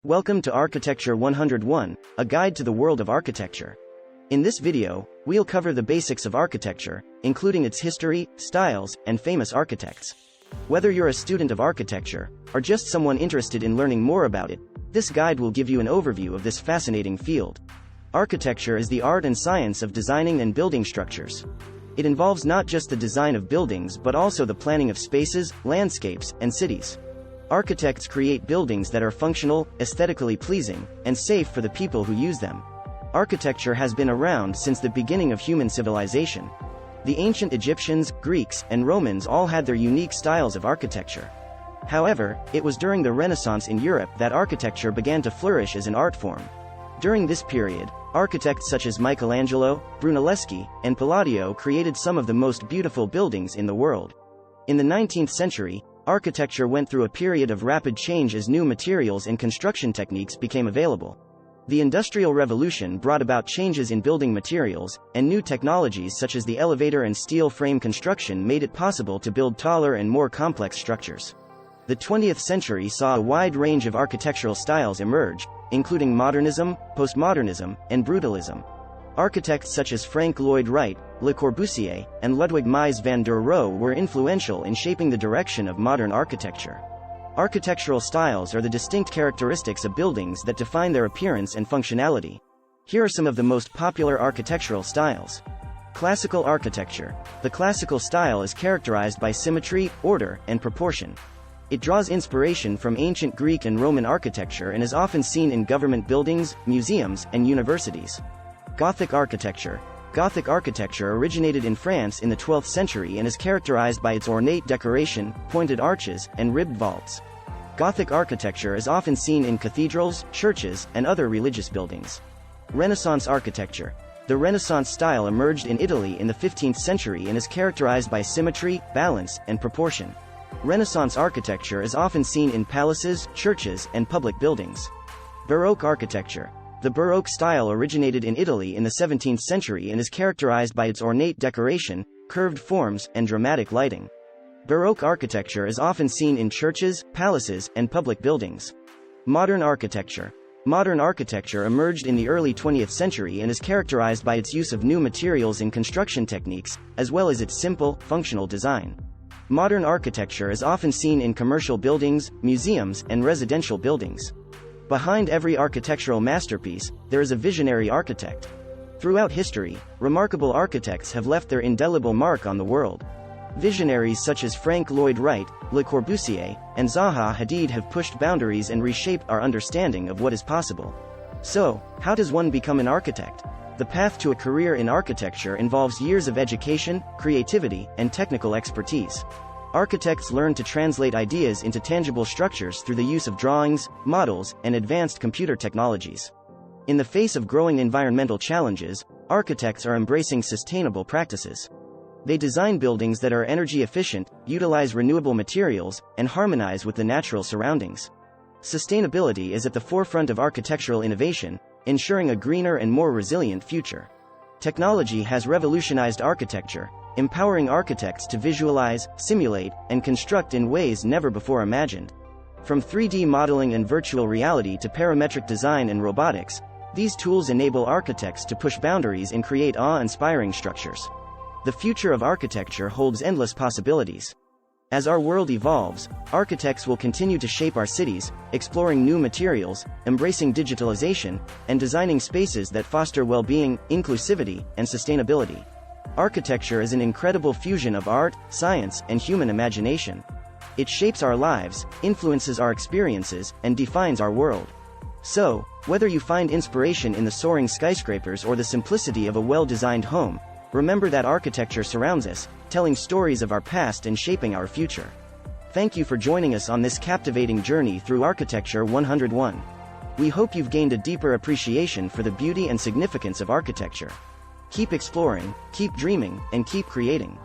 Welcome to Architecture 101, a guide to the world of architecture. In this video, we'll cover the basics of architecture, including its history, styles, and famous architects. Whether you're a student of architecture, or just someone interested in learning more about it, this guide will give you an overview of this fascinating field. Architecture is the art and science of designing and building structures. It involves not just the design of buildings but also the planning of spaces, landscapes, and cities. Architects create buildings that are functional, aesthetically pleasing, and safe for the people who use them. Architecture has been around since the beginning of human civilization. The ancient Egyptians, Greeks, and Romans all had their unique styles of architecture. However, it was during the Renaissance in Europe that architecture began to flourish as an art form. During this period, architects such as Michelangelo, Brunelleschi, and Palladio created some of the most beautiful buildings in the world. In the 19th century, architecture went through a period of rapid change as new materials and construction techniques became available. The Industrial Revolution brought about changes in building materials, and new technologies such as the elevator and steel frame construction made it possible to build taller and more complex structures. The 20th century saw a wide range of architectural styles emerge, including modernism, postmodernism, and brutalism. Architects such as Frank Lloyd Wright, Le Corbusier, and Ludwig Mies van der Rohe were influential in shaping the direction of modern architecture. Architectural styles are the distinct characteristics of buildings that define their appearance and functionality. Here are some of the most popular architectural styles. Classical architecture. The classical style is characterized by symmetry, order, and proportion. It draws inspiration from ancient Greek and Roman architecture and is often seen in government buildings, museums, and universities. Gothic architecture. Gothic architecture originated in France in the 12th century and is characterized by its ornate decoration, pointed arches, and ribbed vaults. Gothic architecture is often seen in cathedrals, churches, and other religious buildings. Renaissance architecture. The Renaissance style emerged in Italy in the 15th century and is characterized by symmetry, balance, and proportion. Renaissance architecture is often seen in palaces, churches, and public buildings. Baroque architecture. The Baroque style originated in Italy in the 17th century and is characterized by its ornate decoration, curved forms, and dramatic lighting. Baroque architecture is often seen in churches, palaces, and public buildings. Modern architecture. Modern architecture emerged in the early 20th century and is characterized by its use of new materials and construction techniques, as well as its simple, functional design. Modern architecture is often seen in commercial buildings, museums, and residential buildings. Behind every architectural masterpiece, there is a visionary architect. Throughout history, remarkable architects have left their indelible mark on the world. Visionaries such as Frank Lloyd Wright, Le Corbusier, and Zaha Hadid have pushed boundaries and reshaped our understanding of what is possible. So, how does one become an architect? The path to a career in architecture involves years of education, creativity, and technical expertise. Architects learn to translate ideas into tangible structures through the use of drawings, models, and advanced computer technologies. In the face of growing environmental challenges, architects are embracing sustainable practices. They design buildings that are energy efficient, utilize renewable materials, and harmonize with the natural surroundings. Sustainability is at the forefront of architectural innovation, ensuring a greener and more resilient future. Technology has revolutionized architecture, empowering architects to visualize, simulate, and construct in ways never before imagined. From 3D modeling and virtual reality to parametric design and robotics, these tools enable architects to push boundaries and create awe-inspiring structures. The future of architecture holds endless possibilities. As our world evolves, architects will continue to shape our cities, exploring new materials, embracing digitalization, and designing spaces that foster well-being, inclusivity, and sustainability. Architecture is an incredible fusion of art, science, and human imagination. It shapes our lives, influences our experiences, and defines our world. So, whether you find inspiration in the soaring skyscrapers or the simplicity of a well-designed home, remember that architecture surrounds us, telling stories of our past and shaping our future. Thank you for joining us on this captivating journey through Architecture 101. We hope you've gained a deeper appreciation for the beauty and significance of architecture. Keep exploring, keep dreaming, and keep creating.